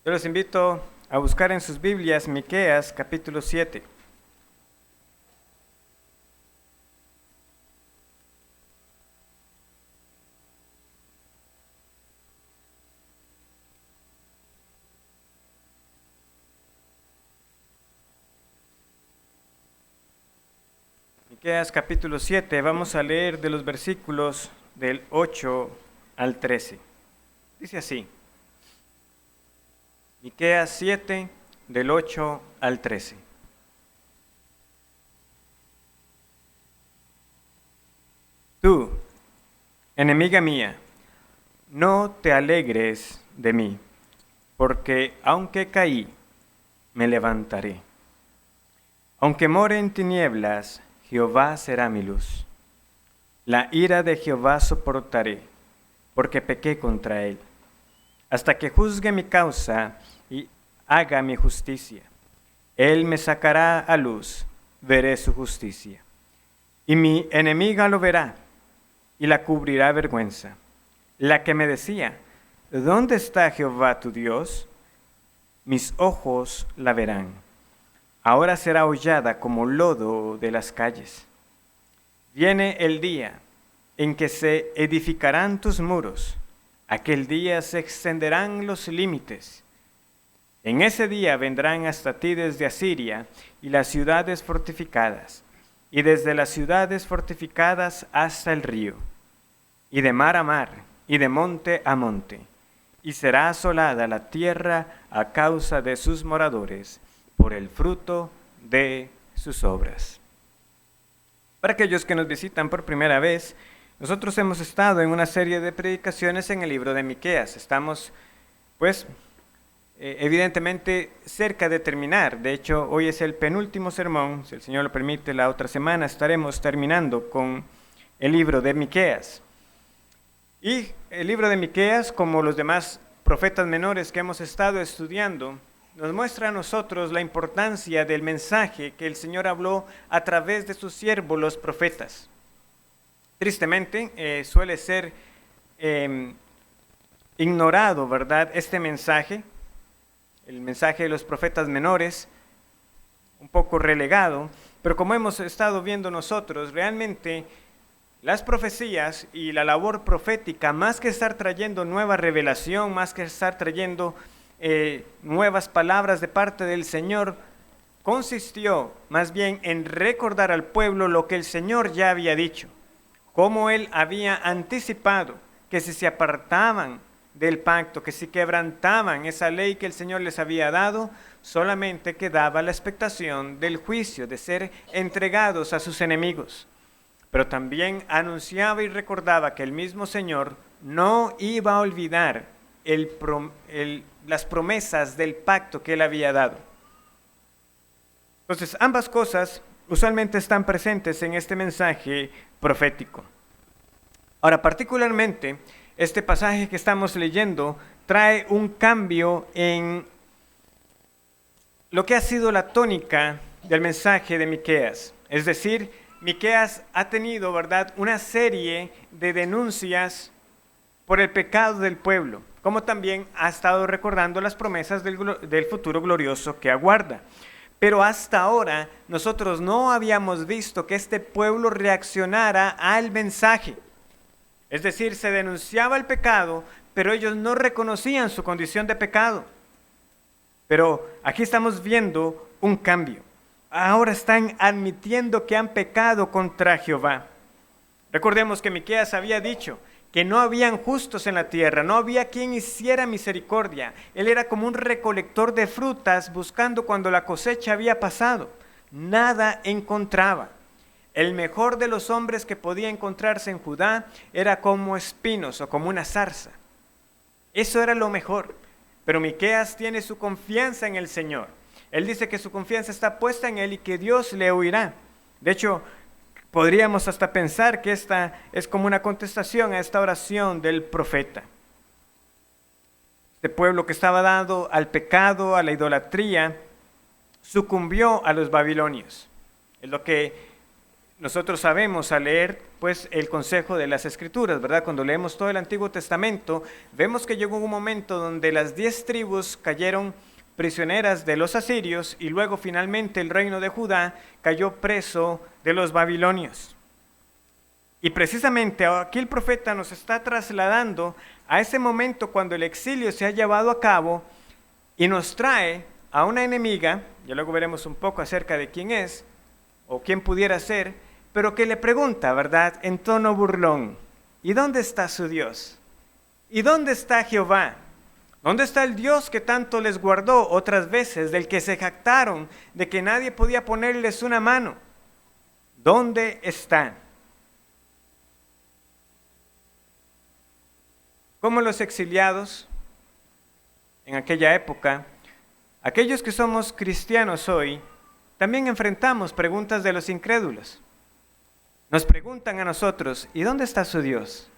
Yo los invito a buscar en sus Biblias Miqueas capítulo 7. Miqueas capítulo 7, vamos a leer de los versículos del 8 al 13. Dice así: Miqueas 7, del 8 al 13. Tú, enemiga mía, no te alegres de mí, porque aunque caí, me levantaré. Aunque more en tinieblas, Jehová será mi luz. La ira de Jehová soportaré, porque pequé contra él, hasta que juzgue mi causa y haga mi justicia. Él me sacará a luz, veré su justicia. Y mi enemiga lo verá, y la cubrirá vergüenza. La que me decía, ¿dónde está Jehová tu Dios? Mis ojos la verán. Ahora será hollada como lodo de las calles. Viene el día en que se edificarán tus muros. Aquel día se extenderán los límites. En ese día vendrán hasta ti desde Asiria y las ciudades fortificadas, y desde las ciudades fortificadas hasta el río, y de mar a mar, y de monte a monte, y será asolada la tierra a causa de sus moradores, por el fruto de sus obras. Para aquellos que nos visitan por primera vez, nosotros hemos estado en una serie de predicaciones en el libro de Miqueas. Estamos, evidentemente cerca de terminar. De hecho, hoy es el penúltimo sermón. Si el Señor lo permite, la otra semana estaremos terminando con el libro de Miqueas. Y el libro de Miqueas, como los demás profetas menores que hemos estado estudiando, nos muestra a nosotros la importancia del mensaje que el Señor habló a través de sus siervos, los profetas. Tristemente, suele ser ignorado, ¿verdad?, este mensaje, el mensaje de los profetas menores, un poco relegado, pero como hemos estado viendo nosotros, realmente las profecías y la labor profética, más que estar trayendo nueva revelación, más que estar trayendo nuevas palabras de parte del Señor, consistió más bien en recordar al pueblo lo que el Señor ya había dicho, cómo Él había anticipado que si se apartaban del pacto, que si quebrantaban esa ley que el Señor les había dado, solamente quedaba la expectación del juicio, de ser entregados a sus enemigos. Pero también anunciaba y recordaba que el mismo Señor no iba a olvidar las promesas del pacto que Él había dado. Entonces, ambas cosas usualmente están presentes en este mensaje profético. Ahora, particularmente, este pasaje que estamos leyendo trae un cambio en lo que ha sido la tónica del mensaje de Miqueas. Es decir, Miqueas ha tenido, ¿verdad?, una serie de denuncias por el pecado del pueblo, como también ha estado recordando las promesas del futuro glorioso que aguarda. Pero hasta ahora nosotros no habíamos visto que este pueblo reaccionara al mensaje. Es decir, se denunciaba el pecado, pero ellos no reconocían su condición de pecado. Pero aquí estamos viendo un cambio. Ahora están admitiendo que han pecado contra Jehová. Recordemos que Miqueas había dicho que no habían justos en la tierra, no había quien hiciera misericordia. Él era como un recolector de frutas buscando cuando la cosecha había pasado. Nada encontraba. El mejor de los hombres que podía encontrarse en Judá era como espinos o como una zarza. Eso era lo mejor. Pero Miqueas tiene su confianza en el Señor. Él dice que su confianza está puesta en Él y que Dios le oirá. De hecho, podríamos hasta pensar que esta es como una contestación a esta oración del profeta. Este pueblo que estaba dado al pecado, a la idolatría, sucumbió a los babilonios. Es lo que nosotros sabemos al leer pues el consejo de las Escrituras, ¿verdad? Cuando leemos todo el Antiguo Testamento, vemos que llegó un momento donde las 10 tribus cayeron prisioneras de los asirios y luego finalmente el reino de Judá cayó preso de los babilonios. Y precisamente aquí el profeta nos está trasladando a ese momento cuando el exilio se ha llevado a cabo y nos trae a una enemiga, ya luego veremos un poco acerca de quién es o quién pudiera ser, pero que le pregunta, ¿verdad?, en tono burlón, ¿y dónde está su Dios? ¿Y dónde está Jehová? ¿Dónde está el Dios que tanto les guardó otras veces, del que se jactaron, de que nadie podía ponerles una mano? ¿Dónde está? Como los exiliados en aquella época, aquellos que somos cristianos hoy, también enfrentamos preguntas de los incrédulos. Nos preguntan a nosotros, ¿y dónde está su Dios?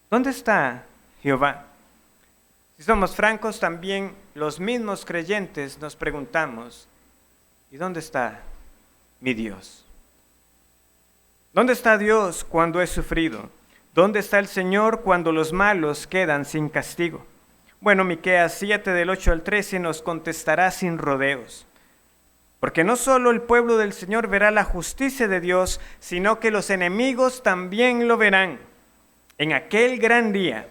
¿Dónde está Jehová? Si somos francos, también los mismos creyentes nos preguntamos, ¿y dónde está mi Dios? ¿Dónde está Dios cuando he sufrido? ¿Dónde está el Señor cuando los malos quedan sin castigo? Bueno, Miqueas 7 del 8 al 13 nos contestará sin rodeos. Porque no solo el pueblo del Señor verá la justicia de Dios, sino que los enemigos también lo verán. En aquel gran día,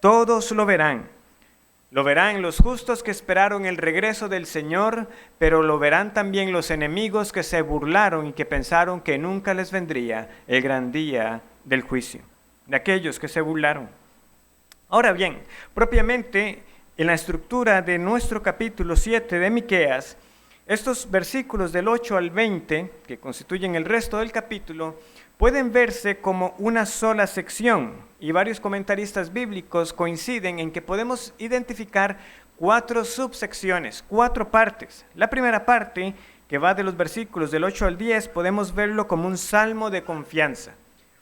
todos lo verán. Lo verán los justos que esperaron el regreso del Señor, pero lo verán también los enemigos que se burlaron y que pensaron que nunca les vendría el gran día del juicio, de aquellos que se burlaron. Ahora bien, propiamente en la estructura de nuestro capítulo 7 de Miqueas, estos versículos del 8 al 20, que constituyen el resto del capítulo, pueden verse como una sola sección, y varios comentaristas bíblicos coinciden en que podemos identificar 4 subsecciones, 4 partes. La primera parte, que va de los versículos del 8 al 10, podemos verlo como un salmo de confianza,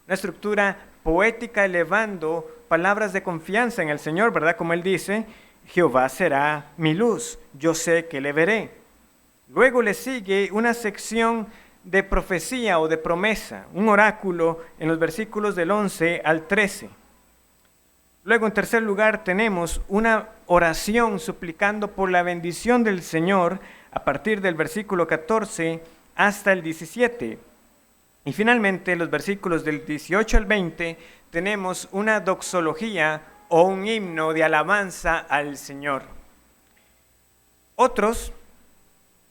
una estructura poética elevando palabras de confianza en el Señor, ¿verdad? Como él dice, Jehová será mi luz, yo sé que le veré. Luego le sigue una sección de profecía o de promesa, un oráculo en los versículos del 11 al 13. Luego, en tercer lugar, tenemos una oración suplicando por la bendición del Señor a partir del versículo 14 hasta el 17. Y finalmente, los versículos del 18 al 20, tenemos una doxología o un himno de alabanza al Señor. Otros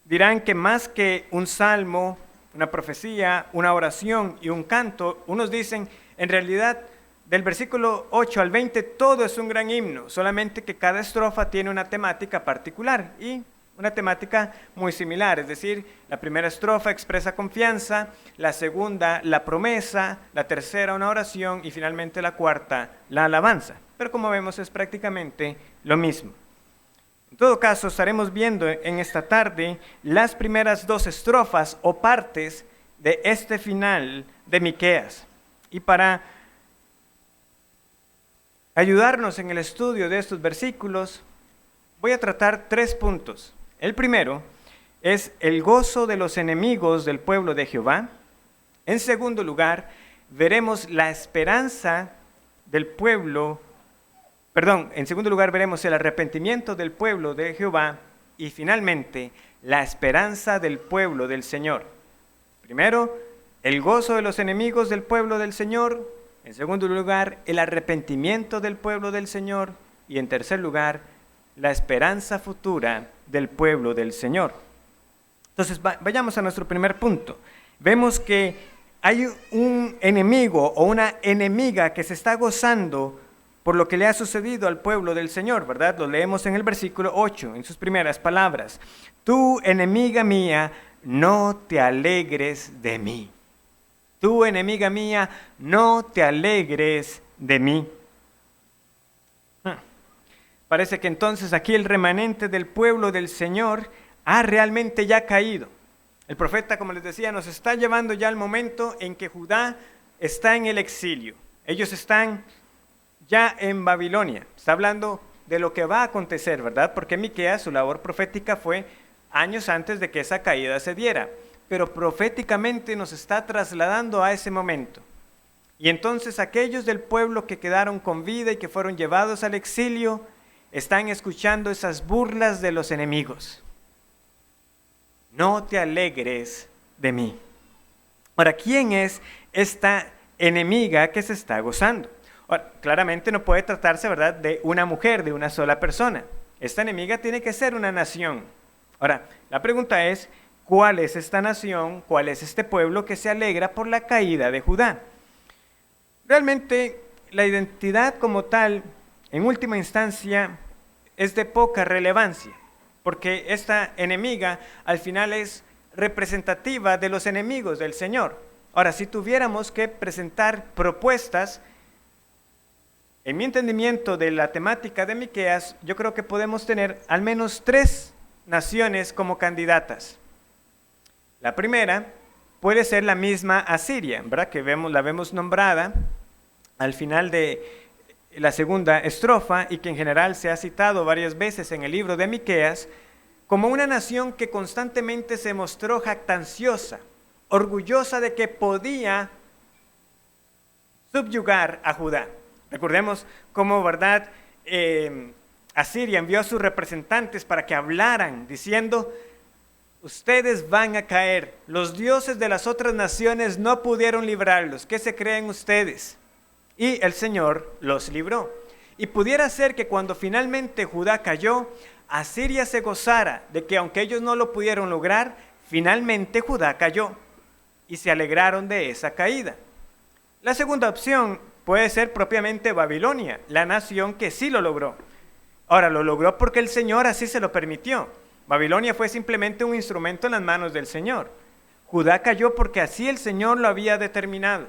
dirán que más que un salmo, una profecía, una oración y un canto, unos dicen, en realidad, del versículo 8 al 20, todo es un gran himno, solamente que cada estrofa tiene una temática particular y una temática muy similar, es decir, la primera estrofa expresa confianza, la segunda la promesa, la tercera una oración y finalmente la cuarta la alabanza. Pero como vemos es prácticamente lo mismo. En todo caso, estaremos viendo en esta tarde las primeras 2 estrofas o partes de este final de Miqueas. Y para ayudarnos en el estudio de estos versículos, voy a tratar 3 puntos. El primero es el gozo de los enemigos del pueblo de Jehová. En segundo lugar, veremos la esperanza del pueblo. En segundo lugar veremos el arrepentimiento del pueblo de Jehová y finalmente la esperanza del pueblo del Señor. Primero, el gozo de los enemigos del pueblo del Señor. En segundo lugar, el arrepentimiento del pueblo del Señor. Y en tercer lugar, la esperanza futura del pueblo del Señor. Entonces, vayamos a nuestro primer punto. Vemos que hay un enemigo o una enemiga que se está gozando por lo que le ha sucedido al pueblo del Señor, ¿verdad? Lo leemos en el versículo 8, en sus primeras palabras. Tú, enemiga mía, no te alegres de mí. Tú, enemiga mía, no te alegres de mí. Parece que entonces aquí el remanente del pueblo del Señor ha realmente ya caído. El profeta, como les decía, nos está llevando ya al momento en que Judá está en el exilio. Ellos están ya en Babilonia. Está hablando de lo que va a acontecer, ¿verdad? Porque Miqueas, su labor profética fue años antes de que esa caída se diera. pero proféticamente nos está trasladando a ese momento. Y entonces aquellos del pueblo que quedaron con vida y que fueron llevados al exilio, están escuchando esas burlas de los enemigos. No te alegres de mí. Ahora, ¿quién es esta enemiga que se está gozando? Ahora, claramente no puede tratarse, ¿verdad?, de una mujer, de una sola persona. Esta enemiga tiene que ser una nación. Ahora, la pregunta es, ¿cuál es esta nación? ¿Cuál es este pueblo que se alegra por la caída de Judá? Realmente, la identidad como tal, en última instancia, es de poca relevancia, porque esta enemiga al final es representativa de los enemigos del Señor. Ahora, si tuviéramos que presentar propuestas, en mi entendimiento de la temática de Miqueas, yo creo que podemos tener al menos 3 naciones como candidatas. La primera puede ser la misma Asiria, ¿verdad?, que la vemos nombrada al final de la segunda estrofa y que en general se ha citado varias veces en el libro de Miqueas, como una nación que constantemente se mostró jactanciosa, orgullosa de que podía subyugar a Judá. Recordemos cómo, ¿verdad?, Asiria envió a sus representantes para que hablaran, diciendo: ustedes van a caer, los dioses de las otras naciones no pudieron librarlos, ¿qué se creen ustedes? Y el Señor los libró. Y pudiera ser que cuando finalmente Judá cayó, Asiria se gozara de que aunque ellos no lo pudieron lograr, finalmente Judá cayó y se alegraron de esa caída. La segunda opción puede ser propiamente Babilonia, la nación que sí lo logró. Ahora, lo logró porque el Señor así se lo permitió. Babilonia fue simplemente un instrumento en las manos del Señor. Judá cayó porque así el Señor lo había determinado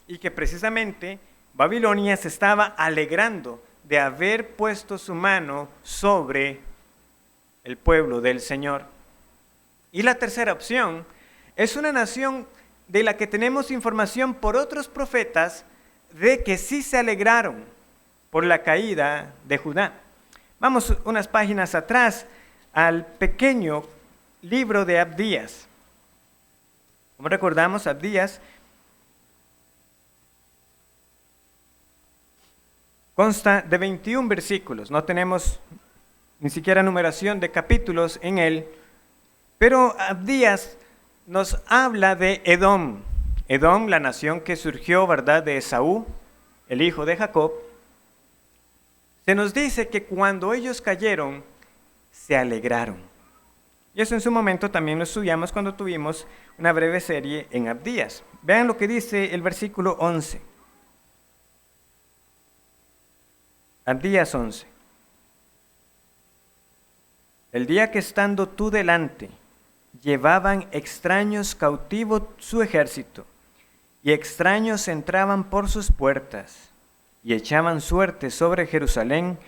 y que precisamente Babilonia se estaba alegrando de haber puesto su mano sobre el pueblo del Señor. Y la tercera opción es una nación de la que tenemos información por otros profetas de que sí se alegraron por la caída de Judá. Vamos unas páginas atrás al pequeño libro de Abdías. Como recordamos, Abdías consta de 21 versículos, no tenemos ni siquiera numeración de capítulos en él, pero Abdías nos habla de Edom. Edom, la nación que surgió, ¿verdad?, de Esaú, el hijo de Jacob. Se nos dice que cuando ellos cayeron, se alegraron. Y eso en su momento también lo estudiamos cuando tuvimos una breve serie en Abdías. Vean lo que dice el versículo 11. Abdías 11. El día que estando tú delante, llevaban extraños cautivo su ejército, y extraños entraban por sus puertas, y echaban suerte sobre Jerusalén,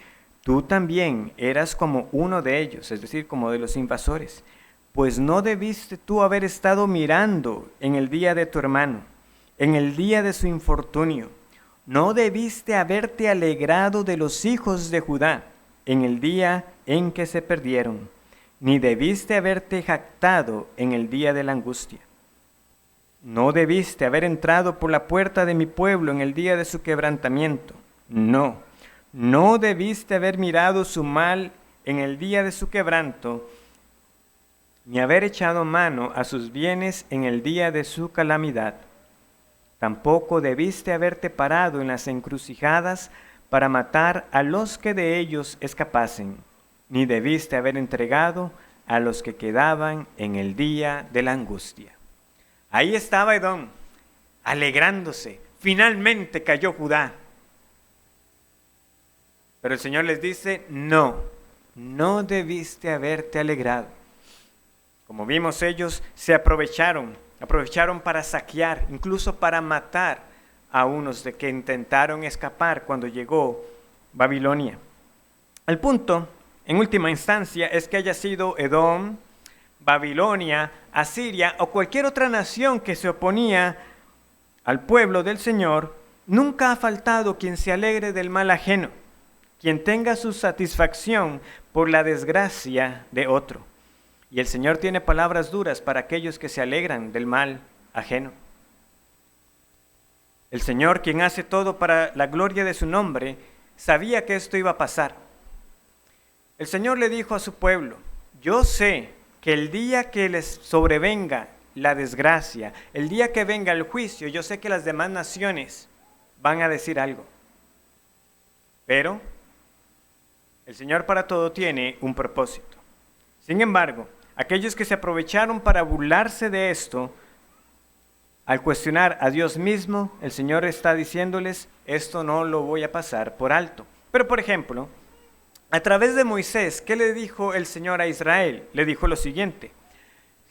tú también eras como uno de ellos, es decir, como de los invasores, pues no debiste tú haber estado mirando en el día de tu hermano, en el día de su infortunio. No debiste haberte alegrado de los hijos de Judá en el día en que se perdieron, ni debiste haberte jactado en el día de la angustia. No debiste haber entrado por la puerta de mi pueblo en el día de su quebrantamiento. No debiste haber mirado su mal en el día de su quebranto, ni haber echado mano a sus bienes en el día de su calamidad. Tampoco debiste haberte parado en las encrucijadas para matar a los que de ellos escapasen, ni debiste haber entregado a los que quedaban en el día de la angustia. Ahí estaba Edom, alegrándose. Finalmente cayó Judá. Pero el Señor les dice, no debiste haberte alegrado. Como vimos, ellos se aprovecharon para saquear, incluso para matar a unos de que intentaron escapar cuando llegó Babilonia. El punto, en última instancia, es que haya sido Edom, Babilonia, Asiria o cualquier otra nación que se oponía al pueblo del Señor, nunca ha faltado quien se alegre del mal ajeno, quien tenga su satisfacción por la desgracia de otro. Y el Señor tiene palabras duras para aquellos que se alegran del mal ajeno. El Señor, quien hace todo para la gloria de su nombre, sabía que esto iba a pasar. El Señor le dijo a su pueblo: yo sé que el día que les sobrevenga la desgracia, el día que venga el juicio, yo sé que las demás naciones van a decir algo. Pero el Señor para todo tiene un propósito. Sin embargo, aquellos que se aprovecharon para burlarse de esto, al cuestionar a Dios mismo, el Señor está diciéndoles: esto no lo voy a pasar por alto. Pero por ejemplo, a través de Moisés, ¿qué le dijo el Señor a Israel? Le dijo lo siguiente: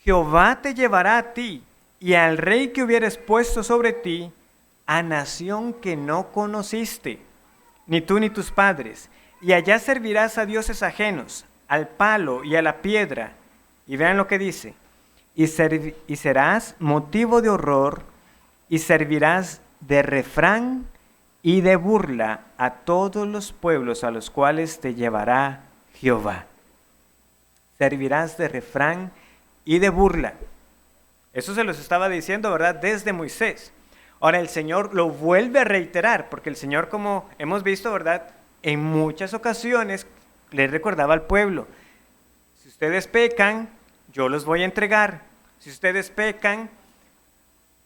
Jehová te llevará a ti y al rey que hubieres puesto sobre ti, a nación que no conociste, ni tú ni tus padres, y allá servirás a dioses ajenos, al palo y a la piedra. Y vean lo que dice: y serás motivo de horror, y servirás de refrán y de burla a todos los pueblos a los cuales te llevará Jehová. Servirás de refrán y de burla. Eso se los estaba diciendo, ¿verdad?, desde Moisés. Ahora el Señor lo vuelve a reiterar, porque el Señor, como hemos visto, ¿verdad?, en muchas ocasiones le recordaba al pueblo: si ustedes pecan, yo los voy a entregar. Si ustedes pecan,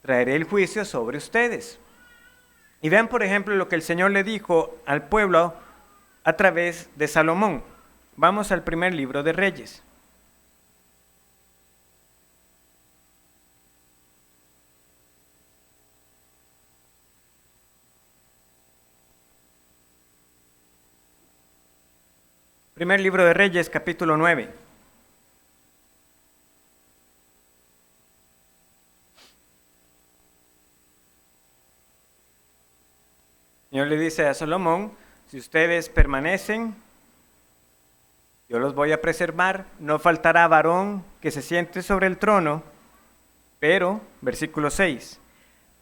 traeré el juicio sobre ustedes. Y vean, por ejemplo, lo que el Señor le dijo al pueblo a través de Salomón. Vamos al primer libro de Reyes. Primer libro de Reyes, capítulo 9. El Señor le dice a Salomón: si ustedes permanecen, yo los voy a preservar, no faltará varón que se siente sobre el trono, pero, versículo 6,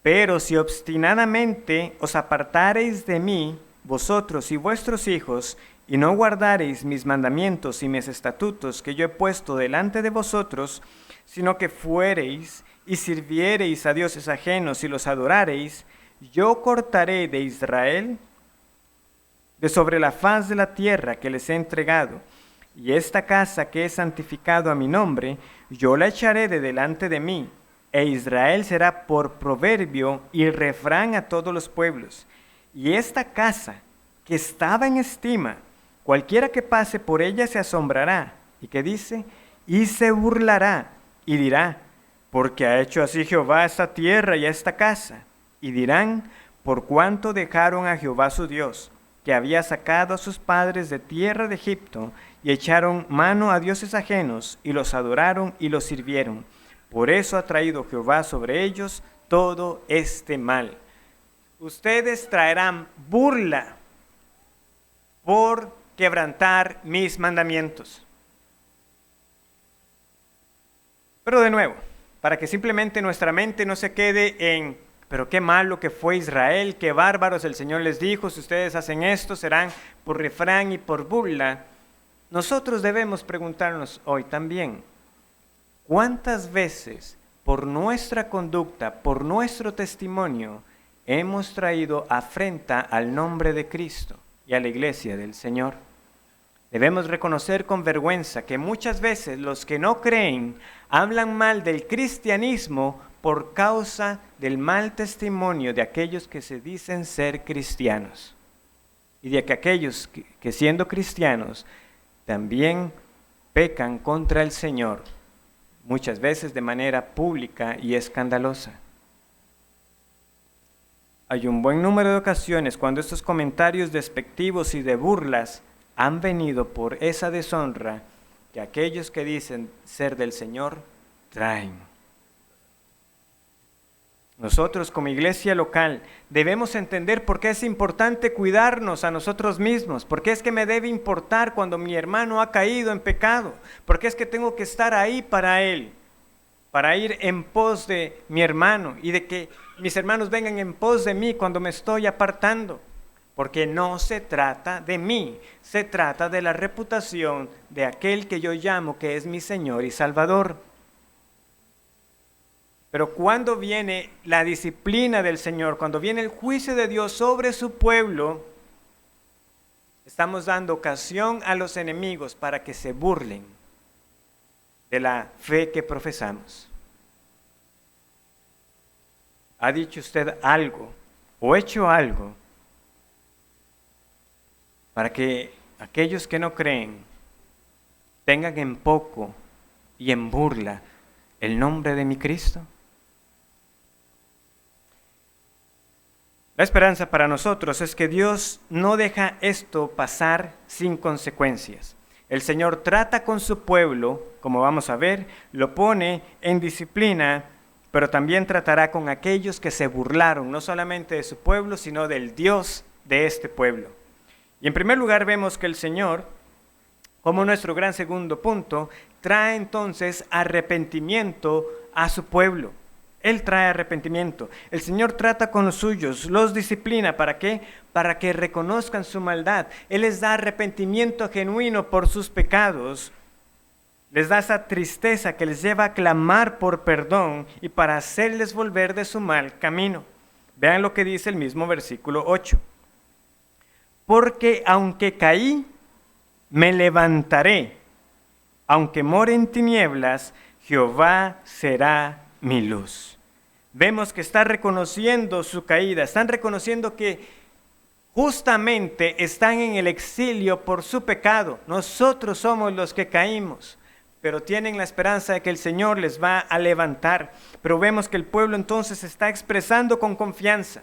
pero si obstinadamente os apartareis de mí, vosotros y vuestros hijos, y no guardareis mis mandamientos y mis estatutos que yo he puesto delante de vosotros, sino que fuereis y sirviereis a dioses ajenos y los adorareis, yo cortaré de Israel de sobre la faz de la tierra que les he entregado, y esta casa que he santificado a mi nombre, yo la echaré de delante de mí, e Israel será por proverbio y refrán a todos los pueblos. Y esta casa que estaba en estima, cualquiera que pase por ella se asombrará, y que dice, y se burlará, y dirá, porque ha hecho así Jehová a esta tierra y a esta casa. Y dirán, por cuanto dejaron a Jehová su Dios, que había sacado a sus padres de tierra de Egipto, y echaron mano a dioses ajenos, y los adoraron y los sirvieron. Por eso ha traído Jehová sobre ellos todo este mal. Ustedes traerán burla por quebrantar mis mandamientos. Pero de nuevo, para que simplemente nuestra mente no se quede en: pero qué malo que fue Israel, qué bárbaros, el Señor les dijo, si ustedes hacen esto serán por refrán y por burla. Nosotros debemos preguntarnos hoy también: ¿cuántas veces por nuestra conducta, por nuestro testimonio, hemos traído afrenta al nombre de Cristo y a la iglesia del Señor? Debemos reconocer con vergüenza que muchas veces los que no creen hablan mal del cristianismo por causa del mal testimonio de aquellos que se dicen ser cristianos, y de que aquellos que siendo cristianos también pecan contra el Señor, muchas veces de manera pública y escandalosa. Hay un buen número de ocasiones cuando estos comentarios despectivos y de burlas han venido por esa deshonra que aquellos que dicen ser del Señor traen. Nosotros como iglesia local debemos entender por qué es importante cuidarnos a nosotros mismos, por qué es que me debe importar cuando mi hermano ha caído en pecado, por qué es que tengo que estar ahí para él, para ir en pos de mi hermano y de que mis hermanos vengan en pos de mí cuando me estoy apartando. porque no se trata de mí, se trata de la reputación de aquel que yo llamo que es mi Señor y Salvador. Pero cuando viene la disciplina del Señor, cuando viene el juicio de Dios sobre su pueblo, estamos dando ocasión a los enemigos para que se burlen de la fe que profesamos. ¿Ha dicho usted algo o hecho algo para que aquellos que no creen tengan en poco y en burla el nombre de mi Cristo? La esperanza para nosotros es que Dios no deja esto pasar sin consecuencias. El Señor trata con su pueblo, como vamos a ver, lo pone en disciplina, pero también tratará con aquellos que se burlaron, no solamente de su pueblo, sino del Dios de este pueblo. Y en primer lugar vemos que el Señor, como nuestro gran segundo punto, trae entonces arrepentimiento a su pueblo. Él trae arrepentimiento. El Señor trata con los suyos, los disciplina. ¿Para qué? Para que reconozcan su maldad. Él les da arrepentimiento genuino por sus pecados. Les da esa tristeza que les lleva a clamar por perdón y para hacerles volver de su mal camino. Vean lo que dice el mismo versículo 8. Porque aunque caí, me levantaré. Aunque more en tinieblas, Jehová será mi luz. Vemos que está reconociendo su caída, están reconociendo que justamente están en el exilio por su pecado. Nosotros somos los que caímos, pero tienen la esperanza de que el Señor les va a levantar. Pero vemos que el pueblo entonces está expresando con confianza: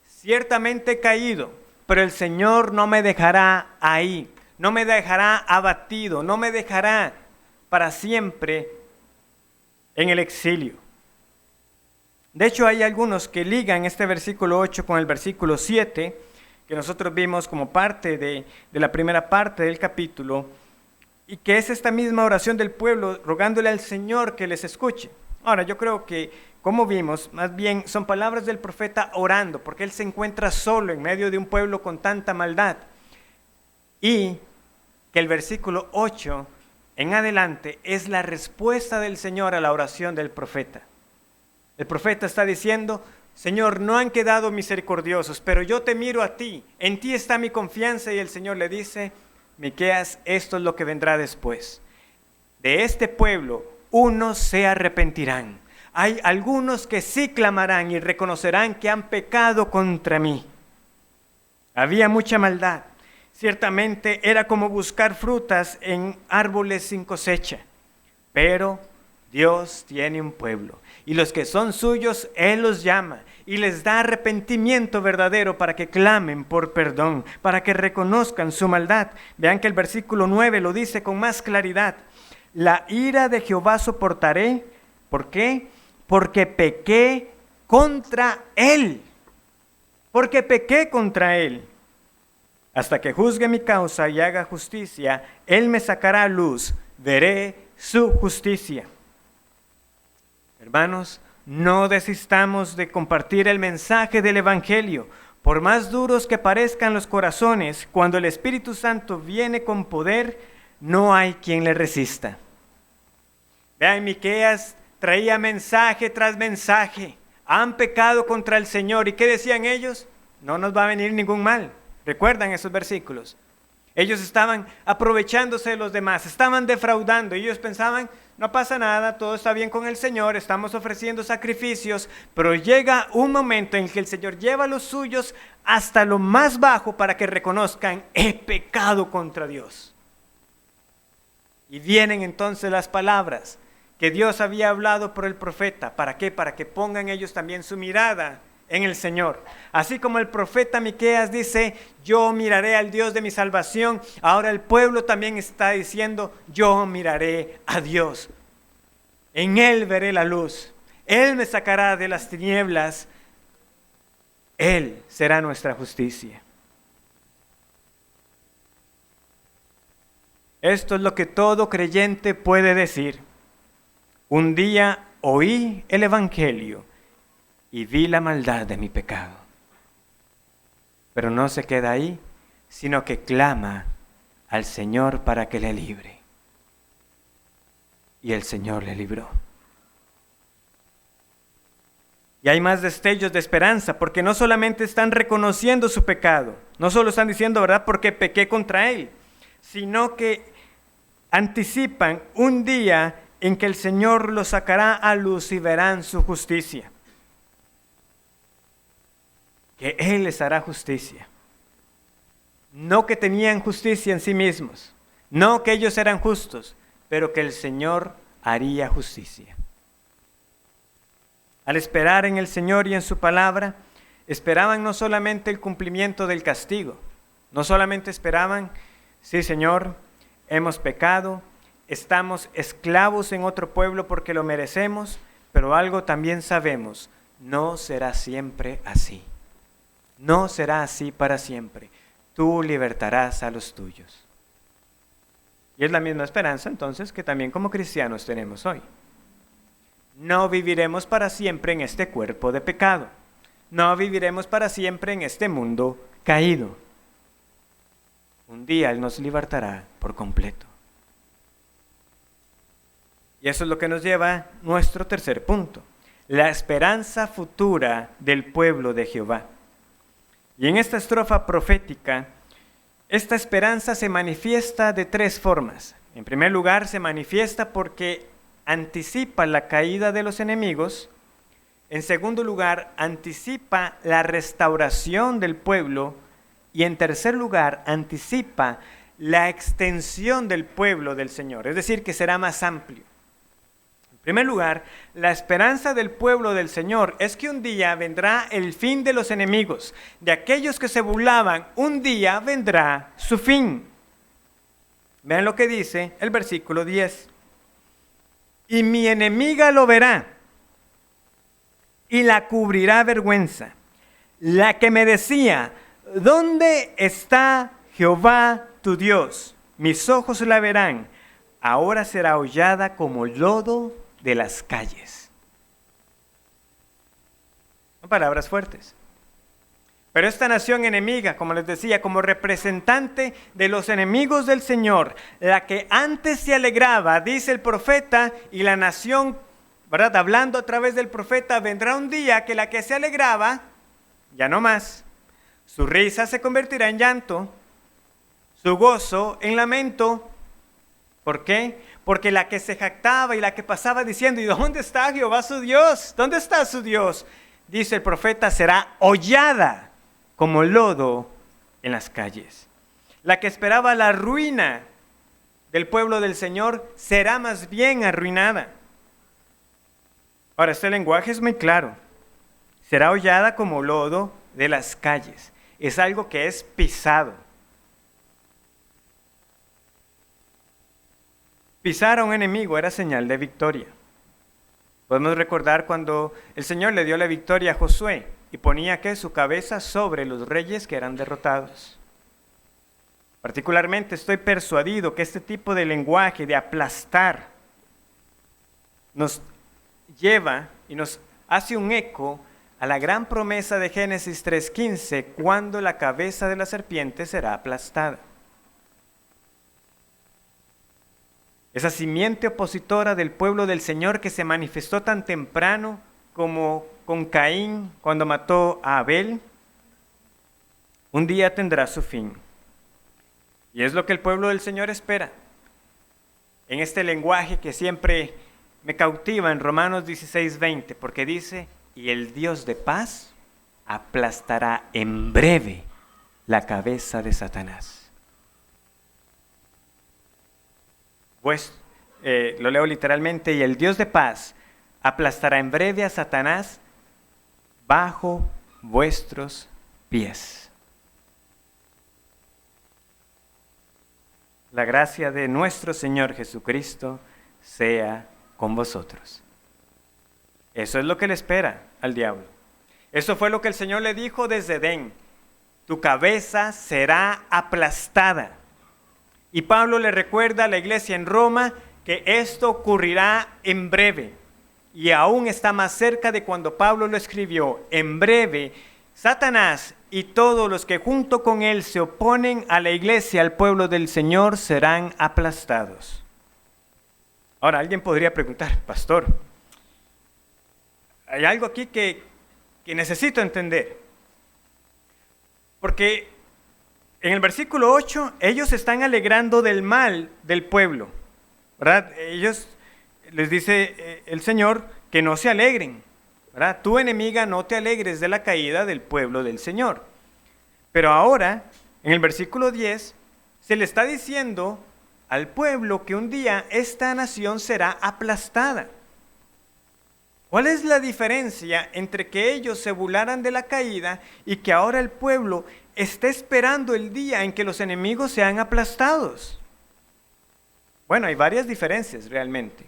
ciertamente he caído, pero el Señor no me dejará ahí, no me dejará abatido, no me dejará para siempre en el exilio. De hecho, hay algunos que ligan este versículo 8 con el versículo 7, que nosotros vimos como parte de la primera parte del capítulo, y que es esta misma oración del pueblo rogándole al Señor que les escuche. Ahora, yo creo que, como vimos, más bien son palabras del profeta orando, porque él se encuentra solo en medio de un pueblo con tanta maldad. Y que el versículo 8 en adelante es la respuesta del Señor a la oración del profeta. El profeta está diciendo: Señor, no han quedado misericordiosos, pero yo te miro a ti, en ti está mi confianza. Y el Señor le dice: Miqueas, esto es lo que vendrá después. De este pueblo unos se arrepentirán. Hay algunos que sí clamarán y reconocerán que han pecado contra mí. Había mucha maldad. Ciertamente era como buscar frutas en árboles sin cosecha. Pero Dios tiene un pueblo, y los que son suyos, Él los llama y les da arrepentimiento verdadero para que clamen por perdón, para que reconozcan su maldad. Vean que el versículo 9 lo dice con más claridad: la ira de Jehová soportaré. ¿Por qué? Porque pequé contra Él. Porque pequé contra Él. Hasta que juzgue mi causa y haga justicia, Él me sacará a luz, veré su justicia. Hermanos, no desistamos de compartir el mensaje del Evangelio. Por más duros que parezcan los corazones, cuando el Espíritu Santo viene con poder, no hay quien le resista. Vean, Miqueas traía mensaje tras mensaje. Han pecado contra el Señor. ¿Y qué decían ellos? No nos va a venir ningún mal. ¿Recuerdan esos versículos? Ellos estaban aprovechándose de los demás, estaban defraudando, y ellos pensaban: no pasa nada, todo está bien con el Señor, estamos ofreciendo sacrificios. Pero llega un momento en que el Señor lleva a los suyos hasta lo más bajo para que reconozcan: he pecado contra Dios. Y vienen entonces las palabras que Dios había hablado por el profeta. ¿Para qué? Para que pongan ellos también su mirada en el Señor. Así como el profeta Miqueas dice: yo miraré al Dios de mi salvación, ahora el pueblo también está diciendo: yo miraré a Dios. En Él veré la luz. Él me sacará de las tinieblas. Él será nuestra justicia. Esto es lo que todo creyente puede decir: un día oí el Evangelio y vi la maldad de mi pecado. Pero no se queda ahí, sino que clama al Señor para que le libre. Y el Señor le libró. Y hay más destellos de esperanza, porque no solamente están reconociendo su pecado, no solo están diciendo, ¿verdad?, porque pequé contra Él, sino que anticipan un día en que el Señor los sacará a luz y verán su justicia. Que Él les hará justicia. No que tenían justicia en sí mismos, no que ellos eran justos, pero que el Señor haría justicia. Al esperar en el Señor y en su palabra, esperaban no solamente el cumplimiento del castigo, no solamente esperaban, sí Señor, hemos pecado, estamos esclavos en otro pueblo porque lo merecemos, pero algo también sabemos, no será siempre así. No será así para siempre. Tú libertarás a los tuyos. Y es la misma esperanza entonces que también como cristianos tenemos hoy. No viviremos para siempre en este cuerpo de pecado. No viviremos para siempre en este mundo caído. Un día Él nos libertará por completo. Y eso es lo que nos lleva a nuestro tercer punto. La esperanza futura del pueblo de Jehová. Y en esta estrofa profética, esta esperanza se manifiesta de tres formas. En primer lugar, se manifiesta porque anticipa la caída de los enemigos. En segundo lugar, anticipa la restauración del pueblo. Y en tercer lugar, anticipa la extensión del pueblo del Señor, es decir, que será más amplio. En primer lugar, la esperanza del pueblo del Señor es que un día vendrá el fin de los enemigos, de aquellos que se burlaban, un día vendrá su fin. Vean lo que dice el versículo 10. Y mi enemiga lo verá y la cubrirá vergüenza, la que me decía, ¿dónde está Jehová tu Dios? Mis ojos la verán, ahora será hollada como lodo de las calles. Son palabras fuertes. Pero esta nación enemiga, como les decía, como representante de los enemigos del Señor, la que antes se alegraba, dice el profeta, y la nación, ¿verdad?, hablando a través del profeta, vendrá un día que la que se alegraba, ya no más, su risa se convertirá en llanto, su gozo en lamento. ¿Por qué? Porque la que se jactaba y la que pasaba diciendo, ¿y dónde está Jehová su Dios? ¿Dónde está su Dios? Dice el profeta, será hollada como lodo en las calles. La que esperaba la ruina del pueblo del Señor será más bien arruinada. Ahora, este lenguaje es muy claro. Será hollada como lodo de las calles. Es algo que es pisado. Pisar a un enemigo era señal de victoria. Podemos recordar cuando el Señor le dio la victoria a Josué y ponía que su cabeza sobre los reyes que eran derrotados. Particularmente estoy persuadido que este tipo de lenguaje de aplastar nos lleva y nos hace un eco a la gran promesa de Génesis 3:15, cuando la cabeza de la serpiente será aplastada. Esa simiente opositora del pueblo del Señor que se manifestó tan temprano como con Caín cuando mató a Abel, un día tendrá su fin. Y es lo que el pueblo del Señor espera. En este lenguaje que siempre me cautiva en Romanos 16:20, porque dice, y el Dios de paz aplastará en breve la cabeza de Satanás. Pues, lo leo literalmente, y el Dios de paz aplastará en breve a Satanás bajo vuestros pies. La gracia de nuestro Señor Jesucristo sea con vosotros. Eso es lo que le espera al diablo. Eso fue lo que el Señor le dijo desde Edén. Tu cabeza será aplastada. Y Pablo le recuerda a la iglesia en Roma que esto ocurrirá en breve. Y aún está más cerca de cuando Pablo lo escribió. En breve Satanás y todos los que junto con él se oponen a la iglesia, al pueblo del Señor, serán aplastados. Ahora, alguien podría preguntar, pastor, hay algo aquí que necesito entender. Porque en el versículo 8, ellos están alegrando del mal del pueblo, ¿verdad? Ellos, les dice el Señor, que no se alegren, ¿verdad? Tu enemiga, no te alegres de la caída del pueblo del Señor. Pero ahora, en el versículo 10, se le está diciendo al pueblo que un día esta nación será aplastada. ¿Cuál es la diferencia entre que ellos se burlaran de la caída y que ahora el pueblo esté esperando el día en que los enemigos sean aplastados? Bueno, hay varias diferencias realmente.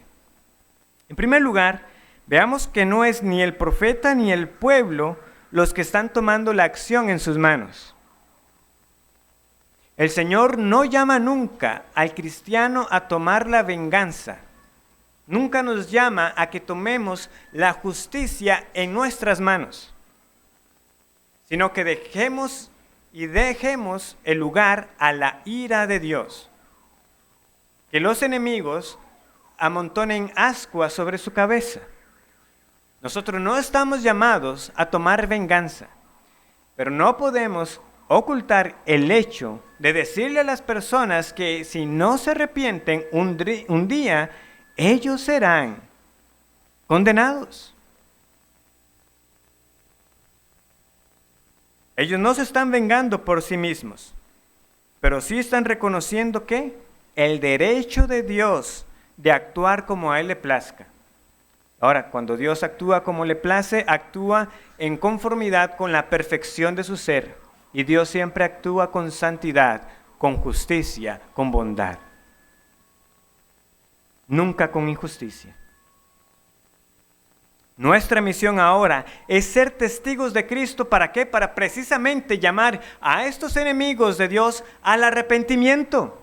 En primer lugar, veamos que no es ni el profeta ni el pueblo los que están tomando la acción en sus manos. El Señor no llama nunca al cristiano a tomar la venganza. Nunca nos llama a que tomemos la justicia en nuestras manos, sino que dejemos el lugar a la ira de Dios. Que los enemigos amontonen ascuas sobre su cabeza. Nosotros no estamos llamados a tomar venganza, pero no podemos ocultar el hecho de decirle a las personas que si no se arrepienten un día, ellos serán condenados. Ellos no se están vengando por sí mismos, pero sí están reconociendo que el derecho de Dios de actuar como a Él le plazca. Ahora, cuando Dios actúa como le place, actúa en conformidad con la perfección de su ser. Y Dios siempre actúa con santidad, con justicia, con bondad. Nunca con injusticia. Nuestra misión ahora es ser testigos de Cristo. ¿Para qué? Para precisamente llamar a estos enemigos de Dios al arrepentimiento.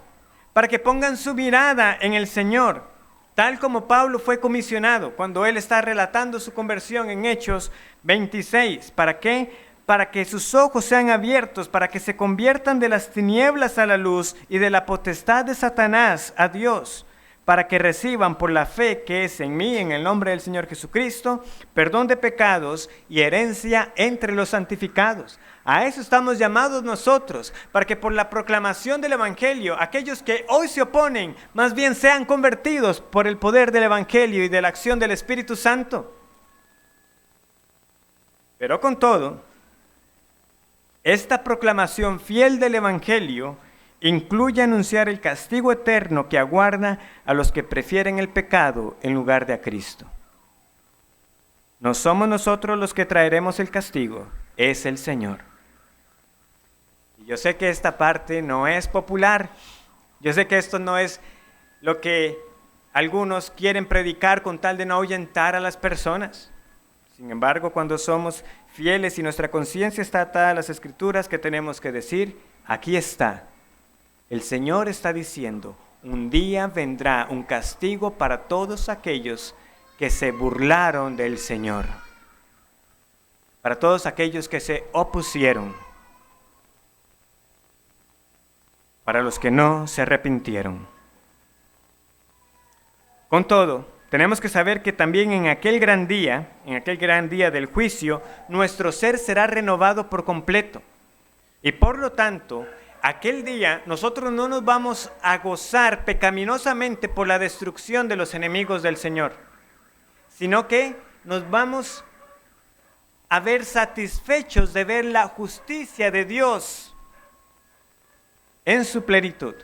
Para que pongan su mirada en el Señor. Tal como Pablo fue comisionado cuando él está relatando su conversión en Hechos 26. ¿Para qué? Para que sus ojos sean abiertos, para que se conviertan de las tinieblas a la luz y de la potestad de Satanás a Dios, para que reciban por la fe que es en mí, en el nombre del Señor Jesucristo, perdón de pecados y herencia entre los santificados. A eso estamos llamados nosotros, para que por la proclamación del Evangelio, aquellos que hoy se oponen, más bien sean convertidos por el poder del Evangelio y de la acción del Espíritu Santo. Pero con todo, esta proclamación fiel del Evangelio incluye anunciar el castigo eterno que aguarda a los que prefieren el pecado en lugar de a Cristo. No somos nosotros los que traeremos el castigo, es el Señor. Y yo sé que esta parte no es popular, yo sé que esto no es lo que algunos quieren predicar con tal de no ahuyentar a las personas. Sin embargo, cuando somos fieles y nuestra conciencia está atada a las Escrituras, ¿qué tenemos que decir? Aquí está. El Señor está diciendo, un día vendrá un castigo para todos aquellos que se burlaron del Señor. Para todos aquellos que se opusieron. Para los que no se arrepintieron. Con todo, tenemos que saber que también en aquel gran día del juicio, nuestro ser será renovado por completo. Y por lo tanto, aquel día nosotros no nos vamos a gozar pecaminosamente por la destrucción de los enemigos del Señor, sino que nos vamos a ver satisfechos de ver la justicia de Dios en su plenitud.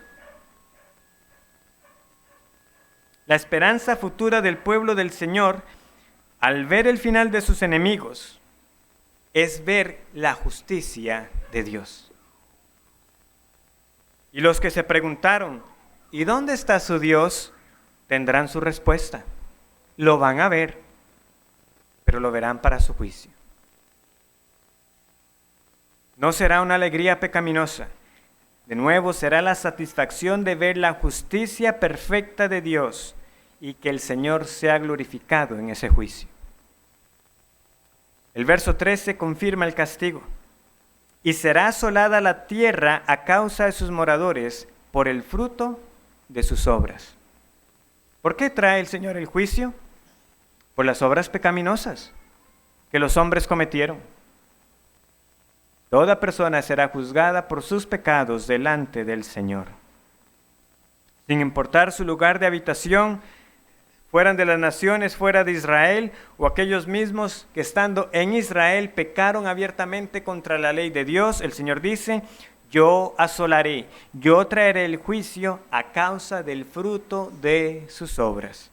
La esperanza futura del pueblo del Señor, al ver el final de sus enemigos, es ver la justicia de Dios. Y los que se preguntaron, ¿y dónde está su Dios?, tendrán su respuesta. Lo van a ver, pero lo verán para su juicio. No será una alegría pecaminosa. De nuevo, será la satisfacción de ver la justicia perfecta de Dios y que el Señor sea glorificado en ese juicio. El verso 13 confirma el castigo. y será asolada la tierra a causa de sus moradores por el fruto de sus obras. ¿Por qué trae el Señor el juicio? Por las obras pecaminosas que los hombres cometieron. Toda persona será juzgada por sus pecados delante del Señor. Sin importar su lugar de habitación, fueran de las naciones fuera de Israel, o aquellos mismos que estando en Israel pecaron abiertamente contra la ley de Dios, el Señor dice: yo asolaré, yo traeré el juicio a causa del fruto de sus obras.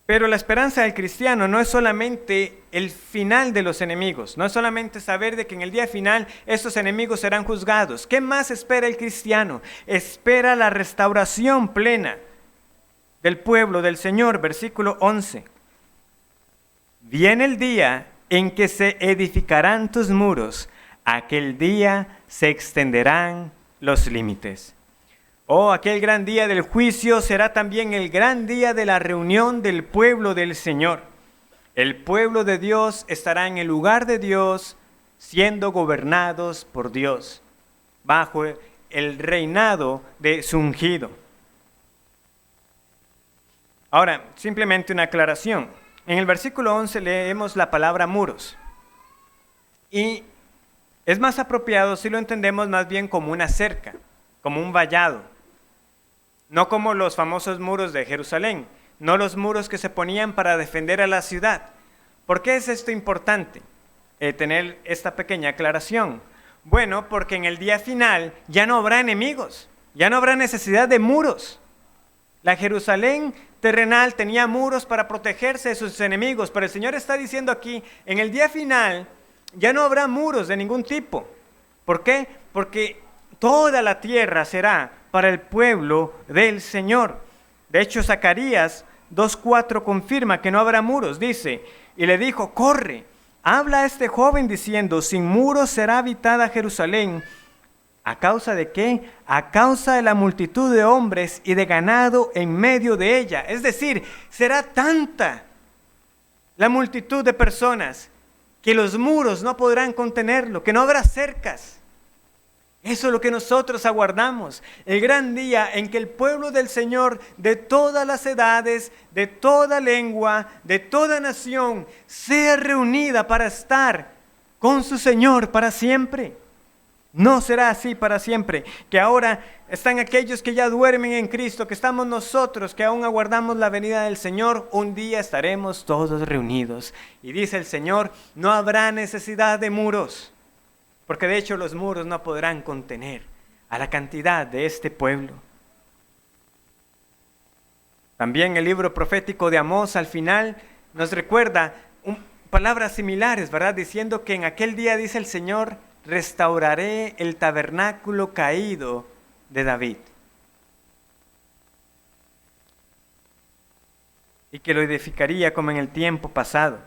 Pero la esperanza del cristiano no es solamente el final de los enemigos, no es solamente saber de que en el día final estos enemigos serán juzgados. ¿Qué más espera el cristiano? Espera la restauración plena del pueblo del Señor, versículo 11. Viene el día en que se edificarán tus muros, aquel día se extenderán los límites. Oh, aquel gran día del juicio será también el gran día de la reunión del pueblo del Señor. El pueblo de Dios estará en el lugar de Dios, siendo gobernados por Dios, bajo el reinado de su ungido. Ahora, simplemente una aclaración. En el versículo 11 leemos la palabra muros. Y es más apropiado si lo entendemos más bien como una cerca, como un vallado. No como los famosos muros de Jerusalén, no los muros que se ponían para defender a la ciudad. ¿Por qué es esto importante? Tener esta pequeña aclaración. Bueno, porque en el día final ya no habrá enemigos, ya no habrá necesidad de muros. La Jerusalén terrenal tenía muros para protegerse de sus enemigos, pero el Señor está diciendo aquí, en el día final ya no habrá muros de ningún tipo. ¿Por qué? Porque toda la tierra será para el pueblo del Señor. De hecho, Zacarías 2:4 confirma que no habrá muros. Dice, y le dijo: corre, habla a este joven diciendo, sin muros será habitada Jerusalén. ¿A causa de qué? A causa de la multitud de hombres y de ganado en medio de ella. Es decir, será tanta la multitud de personas que los muros no podrán contenerlo, que no habrá cercas. Eso es lo que nosotros aguardamos, el gran día en que el pueblo del Señor de todas las edades, de toda lengua, de toda nación, sea reunida para estar con su Señor para siempre. No será así para siempre, que ahora están aquellos que ya duermen en Cristo, que estamos nosotros, que aún aguardamos la venida del Señor. Un día estaremos todos reunidos. Y dice el Señor, no habrá necesidad de muros. Porque de hecho los muros no podrán contener a la cantidad de este pueblo. También el libro profético de Amós al final nos recuerda palabras similares, ¿verdad? Diciendo que en aquel día, dice el Señor, restauraré el tabernáculo caído de David. Y que lo edificaría como en el tiempo pasado.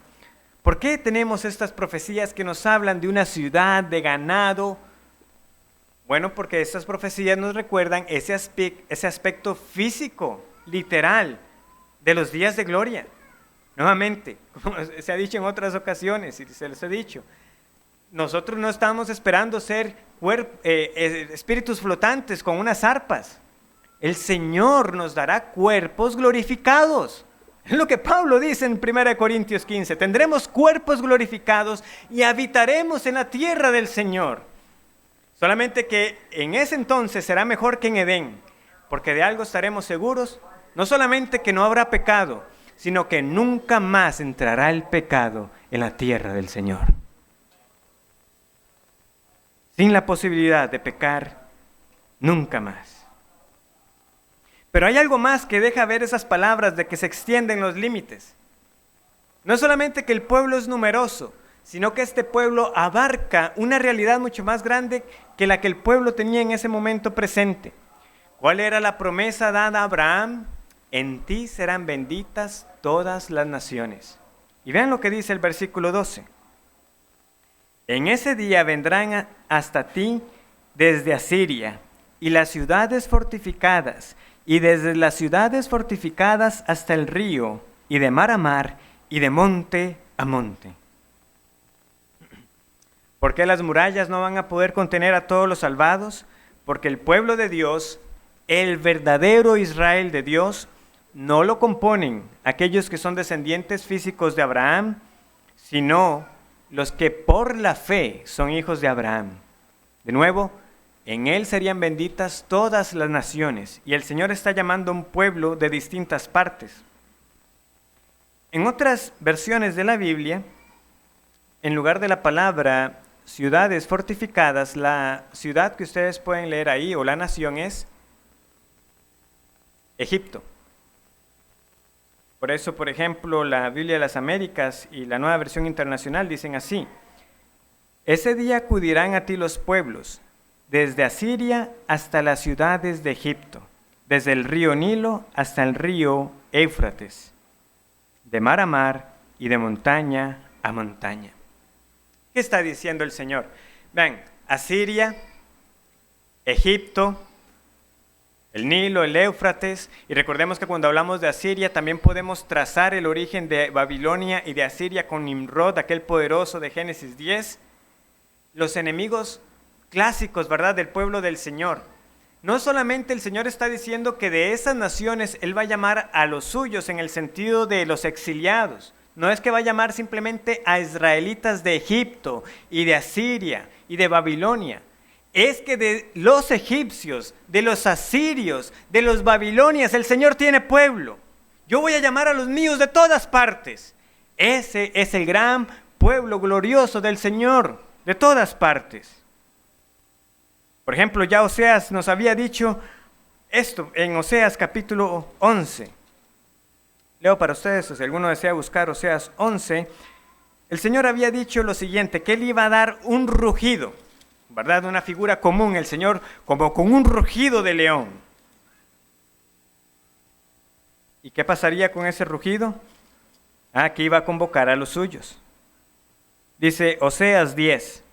¿Por qué tenemos estas profecías que nos hablan de una ciudad, de ganado? Bueno, porque estas profecías nos recuerdan ese aspecto físico, literal, de los días de gloria. Nuevamente, como se ha dicho en otras ocasiones, y se les he dicho, nosotros no estamos esperando ser espíritus flotantes con unas arpas. El Señor nos dará cuerpos glorificados. Es lo que Pablo dice en 1 Corintios 15. Tendremos cuerpos glorificados y habitaremos en la tierra del Señor. Solamente que en ese entonces será mejor que en Edén, porque de algo estaremos seguros, no solamente que no habrá pecado, sino que nunca más entrará el pecado en la tierra del Señor. Sin la posibilidad de pecar, nunca más. Pero hay algo más que deja ver esas palabras de que se extienden los límites. No es solamente que el pueblo es numeroso, sino que este pueblo abarca una realidad mucho más grande que la que el pueblo tenía en ese momento presente. ¿Cuál era la promesa dada a Abraham? En ti serán benditas todas las naciones. Y vean lo que dice el versículo 12. En ese día vendrán hasta ti desde Asiria y las ciudades fortificadas, y desde las ciudades fortificadas hasta el río, y de mar a mar, y de monte a monte. ¿Por qué las murallas no van a poder contener a todos los salvados? Porque el pueblo de Dios, el verdadero Israel de Dios, no lo componen aquellos que son descendientes físicos de Abraham, sino los que por la fe son hijos de Abraham. De nuevo, en él serían benditas todas las naciones, y el Señor está llamando a un pueblo de distintas partes. En otras versiones de la Biblia, en lugar de la palabra ciudades fortificadas, la ciudad que ustedes pueden leer ahí, o la nación, es Egipto. Por eso, por ejemplo, la Biblia de las Américas y la Nueva Versión Internacional dicen así: ese día acudirán a ti los pueblos, desde Asiria hasta las ciudades de Egipto, desde el río Nilo hasta el río Éufrates, de mar a mar y de montaña a montaña. ¿Qué está diciendo el Señor? Vean, Asiria, Egipto, el Nilo, el Éufrates, y recordemos que cuando hablamos de Asiria también podemos trazar el origen de Babilonia y de Asiria con Nimrod, aquel poderoso de Génesis 10, los enemigos clásicos, ¿verdad?, del pueblo del Señor. No solamente el Señor está diciendo que de esas naciones Él va a llamar a los suyos en el sentido de los exiliados. No es que va a llamar simplemente a israelitas de Egipto y de Asiria y de Babilonia. Es que de los egipcios, de los asirios, de los babilonias, el Señor tiene pueblo. Yo voy a llamar a los míos de todas partes. Ese es el gran pueblo glorioso del Señor, de todas partes. Por ejemplo, ya Oseas nos había dicho esto en Oseas capítulo 11. Leo para ustedes, si alguno desea buscar Oseas 11. El Señor había dicho lo siguiente, que Él iba a dar un rugido, ¿verdad? Una figura común, el Señor como con un rugido de león. ¿Y qué pasaría con ese rugido? Que iba a convocar a los suyos. Dice Oseas 10.